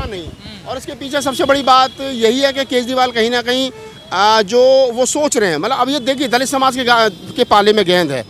पता नहीं। और इसके पीछे सबसे बड़ी बात यही है कि केजरीवाल कहीं ना कहीं जो वो सोच रहे हैं, मतलब अब ये देखिए दलित समाज के पाले में गेंद है,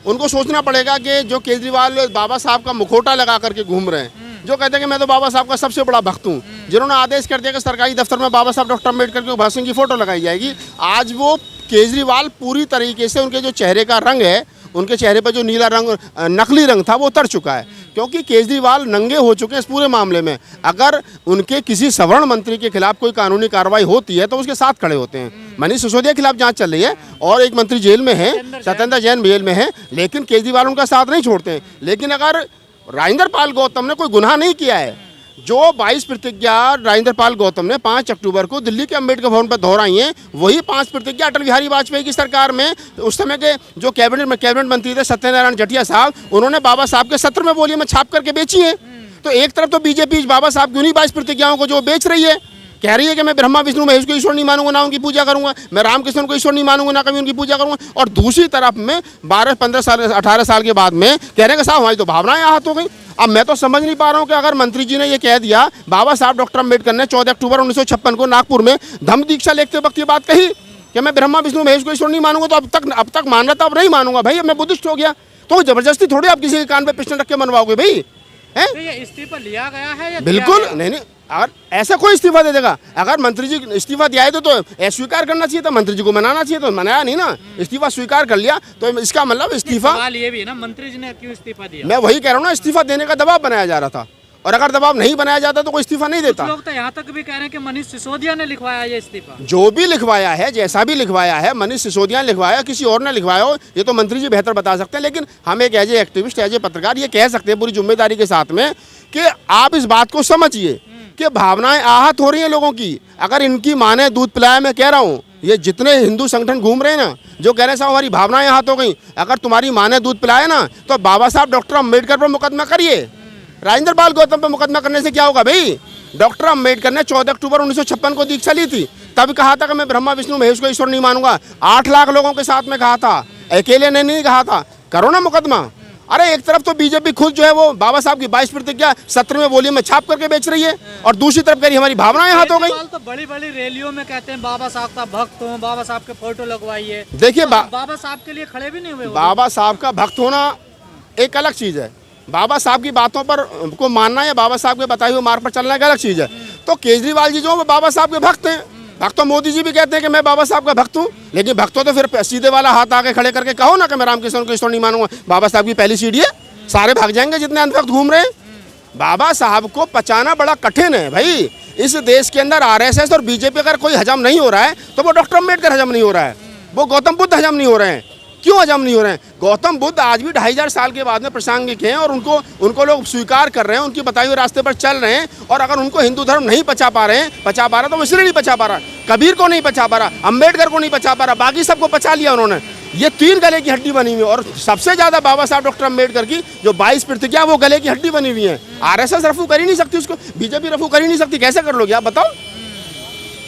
उनको सोचना पड़ेगा कि जो केजरीवाल बाबा साहब का मुखौटा लगा करके घूम रहे हैं, जो कहते हैं कि मैं तो बाबा साहब का सबसे बड़ा भक्त हूँ, जिन्होंने आदेश कर दिया कि सरकारी दफ्तर में बाबा साहब डॉक्टर अम्बेडकर के भगत सिंह की फोटो लगाई जाएगी, आज वो केजरीवाल पूरी तरीके से उनके जो चेहरे का रंग है, उनके चेहरे पर जो नीला रंग नकली रंग था वो उतर चुका है, क्योंकि केजरीवाल नंगे हो चुके हैं इस पूरे मामले में। अगर उनके किसी सवर्ण मंत्री के खिलाफ कोई कानूनी कार्रवाई होती है तो उसके साथ खड़े होते हैं। मनीष सिसोदिया के खिलाफ जांच चल रही है और एक मंत्री जेल में है, सत्येंद्र जैन जेल में है, लेकिन केजरीवाल उनका साथ नहीं छोड़ते हैं। लेकिन अगर राजेंद्र पाल गौतम ने कोई गुनाह नहीं किया है, जो 22 प्रतिज्ञा राजेंद्र पाल गौतम ने 5 अक्टूबर को दिल्ली के अम्बेडकर भवन पर दोहराई हैं, वही 5 प्रतिज्ञा अटल बिहारी वाजपेयी की सरकार में उस समय के जो कैबिनेट मंत्री थे सत्यनारायण जटिया साहब, उन्होंने बाबा साहब के सत्र में बोलियों में छाप करके बेची है। तो एक तरफ तो बीजेपी बाबा साहब की उन्हीं 22 प्रतिज्ञाओं को जो बेच रही है, कह रही है कि मैं ब्रह्मा विष्णु महेश को ईश्वर नहीं मानूंगा, ना उनकी पूजा करूंगा, मैं रामकृष्ण को ईश्वर नहीं मानूंगा, ना कभी उनकी पूजा करूंगा, और दूसरी तरफ में 12, 15 साल 18 साल के बाद में कह रहे हैं कि साहब हमारी तो भावनाएं आहत हो गई। अब मैं तो समझ नहीं पा रहा हूं कि अगर मंत्री जी ने ये कह दिया, बाबा साहब डॉक्टर अम्बेडकर ने 14 अक्टूबर 1956 को नागपुर में धम्म दीक्षा लेते वक्त ये बात कही कि मैं ब्रह्मा विष्णु महेश को ईश्वर नहीं मानूंगा, तो अब तक मान रहा था, अब नहीं मानूंगा भाई, अब मैं बुद्धिस्ट हो गया। तो जबरदस्ती थोड़ी आप किसी के कान पे पिस्टन रख के मनवाओगे भाई, हैं? तो ये इस्तीफा लिया गया है या बिल्कुल नहीं। अगर ऐसा कोई इस्तीफा दे देगा, अगर मंत्री जी इस्तीफा दिया है तो स्वीकार करना चाहिए था, मंत्री जी को मनाना चाहिए, तो मनाया नहीं ना, इस्तीफा स्वीकार कर लिया, तो इसका मतलब इस्तीफा। सवाल ये भी है ना, मंत्री जी ने क्यों इस्तीफा दिया? मैं वही कह रहा हूँ ना, इस्तीफा देने का दबाव बनाया जा रहा था, और अगर दबाव नहीं बनाया जाता तो कोई इस्तीफा नहीं देता। लोग तो यहाँ तक भी कह रहे हैं कि मनीष सिसोदिया ने लिखवाया ये इस्तीफा। जो भी लिखवाया है, जैसा भी लिखवाया है, मनीष सिसोदिया ने लिखवाया, किसी और ने लिखवाया हो, ये तो मंत्री जी बेहतर बता सकते हैं। लेकिन हम एक as a activist, as a पत्रकार ये कह सकते हैं पूरी जिम्मेदारी के साथ में कि आप इस बात को समझिए कि भावनाएं आहत हो रही हैं लोगों की। अगर इनकी माँ ने दूध पिलाया, मैं कह रहा हूँ, ये जितने हिंदू संगठन घूम रहे हैं ना, जो कह रहे हैं साहब हमारी भावनाएं आहत हो गई, अगर तुम्हारी माँ ने दूध पिलाया ना, तो बाबा साहब डॉक्टर अम्बेडकर पर मुकदमा करिए। राजेंद्र पाल गौतम पर मुकदमा करने से क्या होगा भाई? डॉक्टर अम्बेडकर ने 14 अक्टूबर 1956 को दीक्षा ली थी, तब कहा था कि मैं ब्रह्मा विष्णु महेश को ईश्वर नहीं मानूंगा। 8 लाख लोगों के साथ में कहा था, अकेले ने नहीं कहा था। करो ना मुकदमा। अरे एक तरफ तो बीजेपी खुद जो है वो बाबा साहब की 22 प्रतिज्ञा सत्र में बोलियों में छाप करके बेच रही है, और दूसरी तरफ कह रही हमारी भावनाएं हाथ हो गई। तो बड़ी बड़ी रैलियों में कहते हैं बाबा साहब का भक्त हूँ, बाबा साहब के फोटो लगवाइए। देखिए बाबा साहब के लिए खड़े भी नहीं हुए। बाबा साहब का भक्त होना एक अलग चीज है, बाबा साहब की बातों पर को मानना या बाबा साहब के बताए हुए मार्ग पर चलना एक अलग चीज है। तो केजरीवाल जी जो बाबा साहब के भक्त हैं, भक्त तो मोदी जी भी कहते हैं कि मैं बाबा साहब का भक्त हूँ, लेकिन भक्तों तो फिर सीधे वाला हाथ आके खड़े करके कहो ना कि मैं रामकृष्ण को ईश्वर नहीं मानूंगा। बाबा साहब की पहली सीढ़ी है, सारे भाग जाएंगे जितने अंधभक्त घूम रहे हैं। बाबा साहब को पचाना बड़ा कठिन है भाई। इस देश के अंदर आरएसएस और बीजेपी अगर कोई हजम नहीं हो रहा है तो वो डॉक्टर अम्बेडकर हजम नहीं हो रहा है, वो गौतम बुद्ध हजम नहीं हो रहे हैं। क्यों हजम नहीं हो रहे हैं? गौतम बुद्ध आज भी 2500 साल के बाद में प्रासंगिक हैं, और उनको लोग स्वीकार कर रहे हैं, उनकी बताए हुए रास्ते पर चल रहे हैं। और अगर उनको हिंदू धर्म नहीं पचा पा रहा तो वो इसलिए नहीं पचा पा रहा, कबीर को नहीं पचा पा रहा, अम्बेडकर को नहीं पचा पा रहा, बाकी सबको पचा लिया उन्होंने। ये 3 गले की हड्डी बनी हुई है, और सबसे ज्यादा बाबा साहब डॉक्टर अम्बेडकर की जो 22 प्रतिज्ञा वो गले की हड्डी बनी हुई है। आरएसएस रफू कर ही नहीं सकती उसको, बीजेपी रफू कर ही नहीं सकती, कैसे कर लोगे आप बताओ?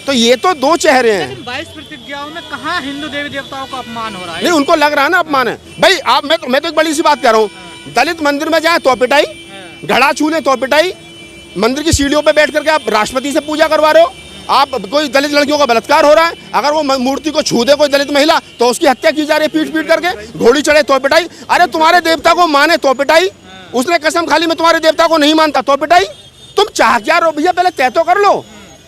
तो ये तो 2 चेहरे हैं। लेकिन 22 प्रतिज्ञाओं में कहाँ हिंदू देवी देवताओं का अपमान हो रहा है? नहीं, उनको लग रहा है ना अपमान है भाई। आप मैं तो एक बड़ी सी बात कह रहा हूँ, दलित मंदिर में जाए तो पिटाई, घड़ा छू ले तो पिटाई, मंदिर की सीढ़ियों पे बैठ करके आप राष्ट्रपति से पूजा करवा रहे हो, आप कोई दलित लड़कियों का बलात्कार हो रहा है, अगर वो मूर्ति को छू दे कोई दलित महिला तो उसकी हत्या की जा रही है पीट करके, घोड़ी चढ़े तो पिटाई। अरे तुम्हारे देवता को माने तो पिटाई, उसने कसम खाली मैं तुम्हारे देवता को नहीं मानता तो पिटाई। तुम चाह क्या रहो भैया, पहले तय तो कर लो।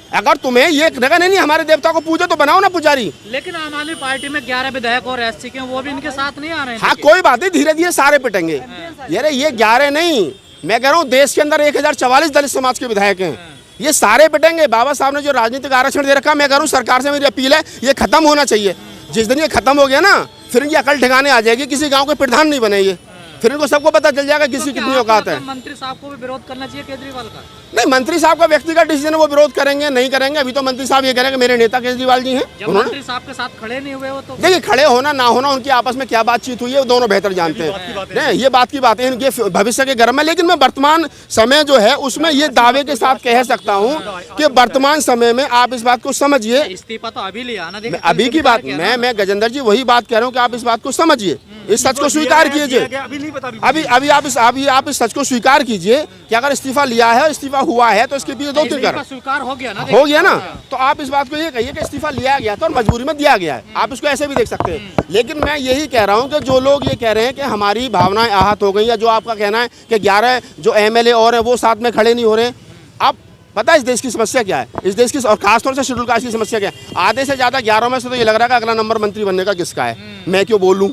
अगर तुम्हें ये जगह नहीं हमारे देवता को पूजो तो बनाओ ना पुजारी। लेकिन आम आदमी पार्टी में 11 विधायक और एससी के वो भी इनके साथ नहीं आ रहे हैं। हाँ कोई बात नहीं, धीरे धीरे सारे पिटेंगे। ये 11 नहीं, मैं कह रहा हूँ देश के अंदर 1044 दलित समाज के विधायक हैं, ये सारे पिटेंगे। बाबा साहब ने जो राजनीतिक आरक्षण दे रखा, मैं कह रहा हूँ सरकार से मेरी अपील है ये खत्म होना चाहिए। जिस दिन ये खत्म हो गया ना, फिर इनकी अकल ठिकाने आ जाएगी, किसी गाँव के प्रधान नहीं बनेंगे, फिर इनको सबको पता चल जाएगा किसी कितनी औकात है। मंत्री साहब को भी विरोध करना चाहिए केजरीवाल का? नहीं, मंत्री साहब का व्यक्तिगत डिसीजन है, वो विरोध करेंगे नहीं करेंगे। अभी तो मंत्री साहब ये कह रहे हैं कि मेरे नेता केजरीवाल जी हैं, मंत्री साहब के साथ खड़े नहीं हुए वो तो। देखिए खड़े होना ना होना उनकी आपस में क्या बातचीत हुई है वो दोनों बेहतर जानते हैं। नहीं, ये बात की बात है, इनके भविष्य के गर्म है। लेकिन मैं वर्तमान समय जो है उसमें ये दावे के साथ कह सकता हूँ कि वर्तमान समय में आप इस बात को समझिए। इस्तीफा तो अभी लिया ना, अभी की बात मैं गजेंद्र जी वही बात कह रहा हूँ कि आप इस बात को समझिए। इस सच को स्वीकार कीजिए। अभी नहीं पता, अभी आप इस सच को स्वीकार कीजिए कि अगर इस्तीफा लिया है, इस्तीफा हुआ है, तो इसके पीछे दो तिकर स्वीकार हो गया ना, हो गया ना। तो आप इस बात को ये कहिए कि इस्तीफा लिया गया था और मजबूरी में दिया गया है, आप इसको ऐसे भी देख सकते हैं। लेकिन मैं यही कह रहा हूँ कि जो लोग ये कह रहे हैं कि हमारी भावनाएं आहत हो गई, या जो आपका कहना है कि 11 जो MLA और है वो साथ में खड़े नहीं हो रहे, आप पता है इस देश की समस्या क्या है, इस देश की और खासतौर से शेड्यूल कास्ट की समस्या क्या है। आधे से ज़्यादा 11 में से तो ये लग रहा है कि अगला नंबर मंत्री बनने का किसका है, मैं क्यों बोलूँ,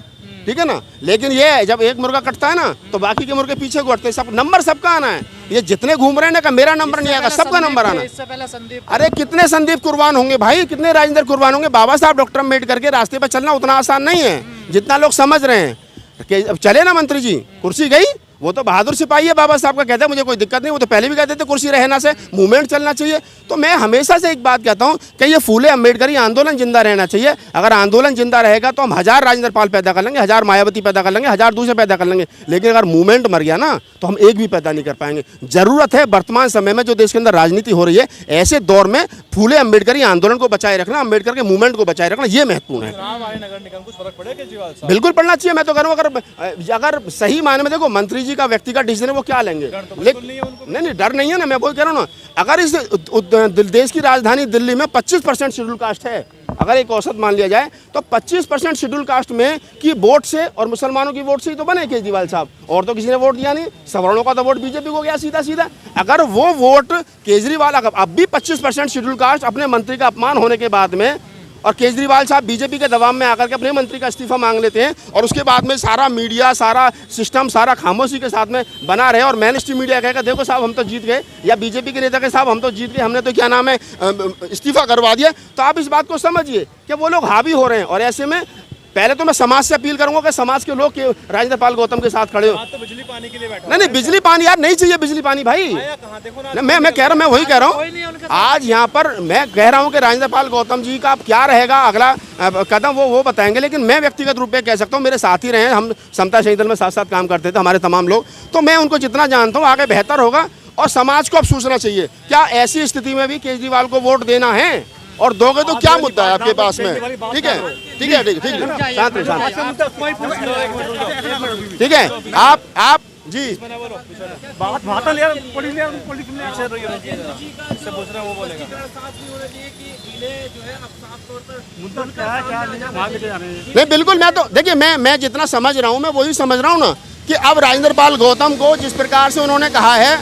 ठीक है ना। लेकिन ये जब एक मुर्गा कटता है ना, तो बाकी के मुर्गे पीछे घुटते हैं। सब नंबर सबका आना है, ये जितने घूम रहे हैं ना कि मेरा नंबर नहीं आएगा, सबका नंबर आना। इससे पहले संदीप, अरे कितने संदीप कुर्बान होंगे भाई, कितने राजेंद्र कुर्बान होंगे। बाबा साहब डॉक्टर अम्बेडकर के रास्ते पर चलना उतना आसान नहीं है जितना लोग समझ रहे हैं। कि अब चले ना मंत्री जी, कुर्सी गई, वो तो बहादुर सिपाही है, बाबा साहब का कहते हैं मुझे कोई दिक्कत नहीं, वो तो पहले भी कहते थे कुर्सी रहना से मूवमेंट चलना चाहिए। तो मैं हमेशा से एक बात कहता हूँ कि ये फूले अम्बेडकरी आंदोलन जिंदा रहना चाहिए। अगर आंदोलन जिंदा रहेगा तो हम 1000 राजेंद्र पाल पैदा कर लेंगे, 1000 मायावती पैदा कर लेंगे, 1000 दूसरे पैदा कर लेंगे, लेकिन अगर मूवमेंट मर गया ना तो हम एक भी पैदा नहीं कर पाएंगे। जरूरत है वर्तमान समय में जो देश के अंदर राजनीति हो रही है, ऐसे दौर में फूले अम्बेडकरी आंदोलन को बचाए रखना, अम्बेडकर के मूवमेंट को बचाए रखना, ये महत्वपूर्ण है। नगर निगम कुछ फर्क पड़े केजरीवाल साहब? बिल्कुल पड़ना चाहिए। मैं तो कह रहा हूँ अगर सही मायने में देखो, मंत्री जी का व्यक्तिगत डिसीजन है, वो क्या लेंगे, नहीं डर नहीं है ना। मैं वही कह रहा हूँ ना, अगर इस देश की राजधानी दिल्ली में 25% शेड्यूल कास्ट है, अगर एक औसत मान लिया जाए तो 25% शेड्यूल कास्ट में की वोट से और मुसलमानों की वोट से ही तो बने केजरीवाल साहब, और तो किसी ने वोट दिया नहीं। सवर्णों का तो वोट बीजेपी को गया सीधा सीधा। अगर वो वोट केजरीवाल, अब भी 25% शेड्यूल कास्ट अपने मंत्री का अपमान होने के बाद में, और केजरीवाल साहब बीजेपी के दबाव में आकर के अपने मंत्री का इस्तीफा मांग लेते हैं, और उसके बाद में सारा मीडिया, सारा सिस्टम, सारा खामोशी के साथ में बना रहे, और मेन स्ट्रीम मीडिया कहेगा देखो साहब हम तो जीत गए, या बीजेपी के नेता के साहब हम तो जीत गए, हमने तो क्या नाम है इस्तीफा करवा दिया। तो आप इस बात को समझिए कि वो लोग हावी हो रहे हैं। और ऐसे में पहले तो मैं समाज से अपील करूंगा कि समाज के लोग के राजेंद्र पाल गौतम के साथ खड़े हो। तो बिजली पानी के लिए बैठा नहीं बिजली पानी यार नहीं चाहिए, बिजली पानी भाई मैं कह रहा हूँ, मैं वही कह रहा हूँ। आज यहाँ पर मैं कह रहा हूँ कि राजेंद्र पाल गौतम जी का क्या रहेगा अगला कदम, वो बताएंगे। लेकिन मैं व्यक्तिगत रूप में कह सकता हूँ, मेरे साथी रहे हैं, हम समता शहीद दल में साथ साथ काम करते थे हमारे तमाम लोग, तो मैं उनको जितना जानता हूँ आगे बेहतर होगा। और समाज को अब सोचना चाहिए, क्या ऐसी स्थिति में भी केजरीवाल को वोट देना है, और दोगे तो क्या मुद्दा है आपके पास में। ठीक है ठीक है ठीक है शांत रहिए, शांत ठीक है। आप जी नहीं बिल्कुल, मैं तो देखिए मैं जितना समझ रहा हूँ मैं वही समझ रहा हूँ ना, कि अब राजेंद्र पाल गौतम को जिस प्रकार से उन्होंने कहा है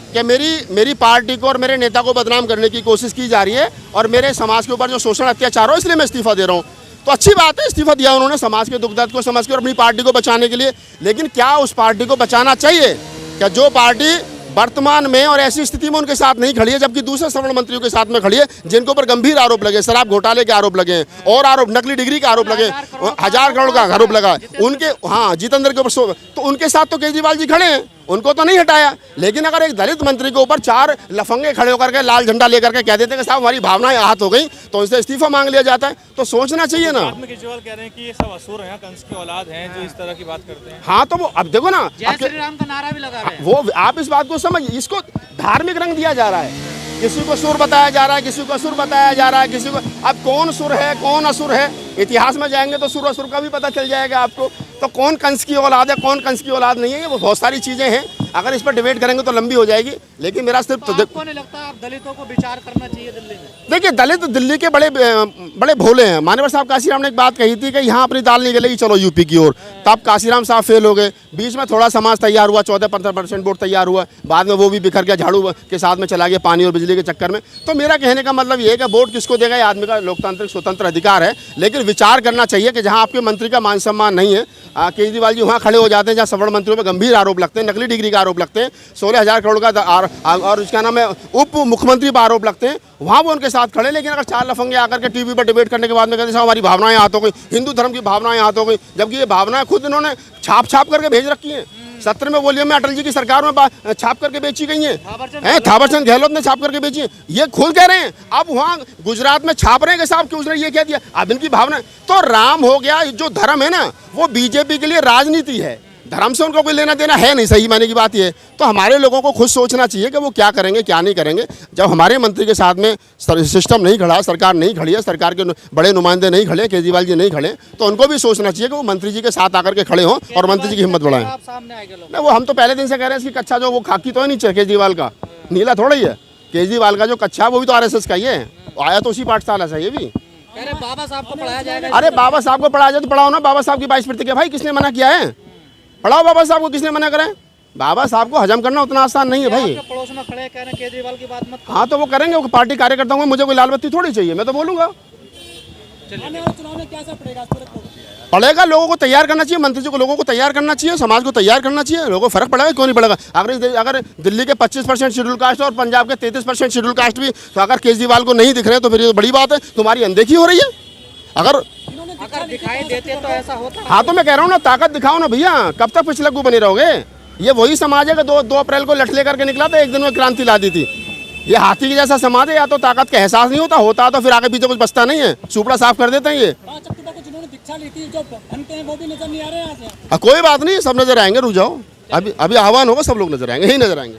कि मेरी पार्टी को और मेरे नेता को बदनाम करने की कोशिश की जा रही है, और मेरे समाज के ऊपर जो शोषण अत्याचार हो, इसलिए मैं इस्तीफा दे रहा हूँ। तो अच्छी बात है, इस्तीफा दिया उन्होंने समाज के दुख दर्द को समझ के और अपनी पार्टी को बचाने के लिए। लेकिन क्या उस पार्टी को बचाना चाहिए, क्या जो पार्टी वर्तमान में और ऐसी स्थिति में उनके साथ नहीं खड़ी है, जबकि दूसरे श्रवण मंत्रियों के साथ में खड़ी है, जिनके ऊपर गंभीर आरोप लगे, शराब घोटाले के आरोप लगे, और आरोप नकली डिग्री के आरोप लगे, 1000 करोड़ का आरोप लगा उनके, हाँ जितेंद्र के ऊपर, तो उनके साथ तो केजरीवाल जी खड़े हैं, उनको तो नहीं हटाया। लेकिन अगर एक दलित मंत्री के ऊपर 4 लफंगे खड़े होकर के लाल झंडा लेकर के कह देते हैं कि साहब हमारी भावनाएं आहत हो गई, तो उनसे इस्तीफा मांग लिया जाता है, तो सोचना चाहिए ना। केजरीवाल कह रहे हैं कि ये सब असुर हैं, कंस की औलाद हैं, जो इस तरह की बात करते हैं। हाँ तो वो अब देखो ना, जय श्री राम का नारा भी लगा रहे हैं वो, आप इस बात को समझिए, इसको धार्मिक रंग दिया जा रहा है, किसी को सुर बताया जा रहा है, किसी को असुर बताया जा रहा है, किसी को, अब कौन सुर है कौन असुर है, इतिहास में जाएंगे तो सुर असुर का भी पता चल जाएगा आपको। तो कौन कंस की औलाद है कौन कंस की औलाद नहीं है, ये वो बहुत सारी चीज़ें हैं, अगर इस पर डिबेट करेंगे तो लंबी हो जाएगी। लेकिन मेरा सिर्फ तो आपको नहीं लगता आप दलितों को विचार करना चाहिए दिल्ली में? देखिए दलित दिल्ली के बड़े भोले हैं। मान्यवर साहब काशीराम ने एक बात कही थी कि यहाँ अपनी दाल नहीं गलेगी, चलो यूपी की ओर, तब काशीराम साहब फेल हो गए। बीच में थोड़ा समाज तैयार हुआ, 14-15% वोट तैयार हुआ, बाद में वो भी बिखर गया, झाड़ू के साथ में चला गया पानी और बिजली के चक्कर में। तो मेरा कहने का मतलब ये है कि वोट किसको देगा, ये आदमी का लोकतांत्रिक स्वतंत्र अधिकार है, लेकिन विचार करना चाहिए कि जहाँ आपके मंत्री का मान सम्मान नहीं है, केजरीवाल जी वहाँ खड़े हो जाते हैं जहाँ सवर्ण मंत्रियों पर गंभीर आरोप लगते हैं, नकली डिग्री का आरोप लगते हैं, 16,000 करोड़ का और उसका नाम है उप मुख्यमंत्री पर आरोप लगते हैं, वहाँ वो उनके साथ खड़े। लेकिन अगर 4 लफंगे आकर के टीवी पर डिबेट करने के बाद में कहते हैं हमारी भावनाएं आहत हो गई, हिंदू धर्म की भावनाएं आहत हो गई, जबकि ये भावनाएं खुद इन्होंने छाप करके भेज रखी हैं। 17वें वॉल्यूम में अटल जी की सरकार में छाप करके बेची गई हैं, थावरचंद गहलोत ने छाप करके बेची है, ये खुद कह रहे हैं। अब वहाँ गुजरात में छाप रहे हैं कि साहब कि उसने ये कह दिया, अब इनकी भावना। तो राम हो गया, जो धर्म है ना वो बीजेपी के लिए राजनीति है, धर्म से उनको कोई लेना देना है नहीं, सही मायने की बात ये है। तो हमारे लोगों को खुद सोचना चाहिए कि वो क्या करेंगे क्या नहीं करेंगे। जब हमारे मंत्री के साथ में सिस्टम नहीं खड़ा, सरकार नहीं खड़ी है, सरकार के बड़े नुमाइंदे नहीं खड़े, केजरीवाल जी नहीं खड़े, तो उनको भी सोचना चाहिए कि वो मंत्री जी के साथ आकर के खड़े हों और मंत्री जी की हिम्मत बढ़ाएं। आप सामने आएंगे लोग। नहीं, वो हम तो पहले दिन से कह रहे हैं इसकी कच्चा जो वो खाकी तो है नीचे केजरीवाल का, नीला थोड़ा ही है। केजरीवाल का जो कच्चा है वो भी तो आरएसएस का ही है, आया तो उसी पाठशाला से ये भी। कह रहे बाबा साहब को पढ़ाया जाएगा। अरे बाबा साहब को पढ़ाया जाए तो पढ़ाओ ना, बाबा साहब की 22 प्रतिज्ञा भाई किसने मना किया है? पढ़ाओ बाबा साहब को, किसने मना करें? बाबा साहब को हजम करना उतना आसान नहीं है भाई। आपके पड़ोस में खड़े कह रहे हैं केजरीवाल की बात मत करो। हाँ तो वो करेंगे, वो पार्टी कार्यकर्ता होंगे, मुझे कोई लाल बत्ती थोड़ी चाहिए, मैं तो बोलूँगा। चुनाव में क्या असर पड़ेगा? पड़ेगा, लोगों को तैयार करना चाहिए, मंत्री जी को लोगों को तैयार करना चाहिए, समाज को तैयार करना चाहिए। लोगों को फर्क पड़ेगा, क्यों नहीं पड़ेगा? अगर दिल्ली के 25% शेड्यूल कास्ट और पंजाब के 33% शेड्यूल कास्ट भी तो अगर केजरीवाल को नहीं दिख रहे तो फिर ये बड़ी बात है, तुम्हारी अनदेखी हो रही है। अगर दिखाई देते तो ऐसा होता। हाँ तो मैं कह रहा हूँ ना, ताकत दिखाओ ना भैया, कब तक पिछलग्गू बने रहोगे? ये वही समाज है कि 2 अप्रैल को लठ लेकर के निकला था, एक दिन में क्रांति ला दी थी। ये हाथी के जैसा समाज है, या तो ताकत का एहसास नहीं होता तो फिर आगे पीछे कुछ बचता नहीं है, सुपड़ा साफ कर देते हैं ये। 5 अक्टूबर को जिन्होंने दीक्षा ली थी, जो बनते हैं वो भी नजर नहीं आ रहे हैं। कोई बात नहीं, सब नजर आएंगे, रुक जाओ, अभी आह्वान होगा, सब लोग नजर आएंगे, यही नजर आएंगे।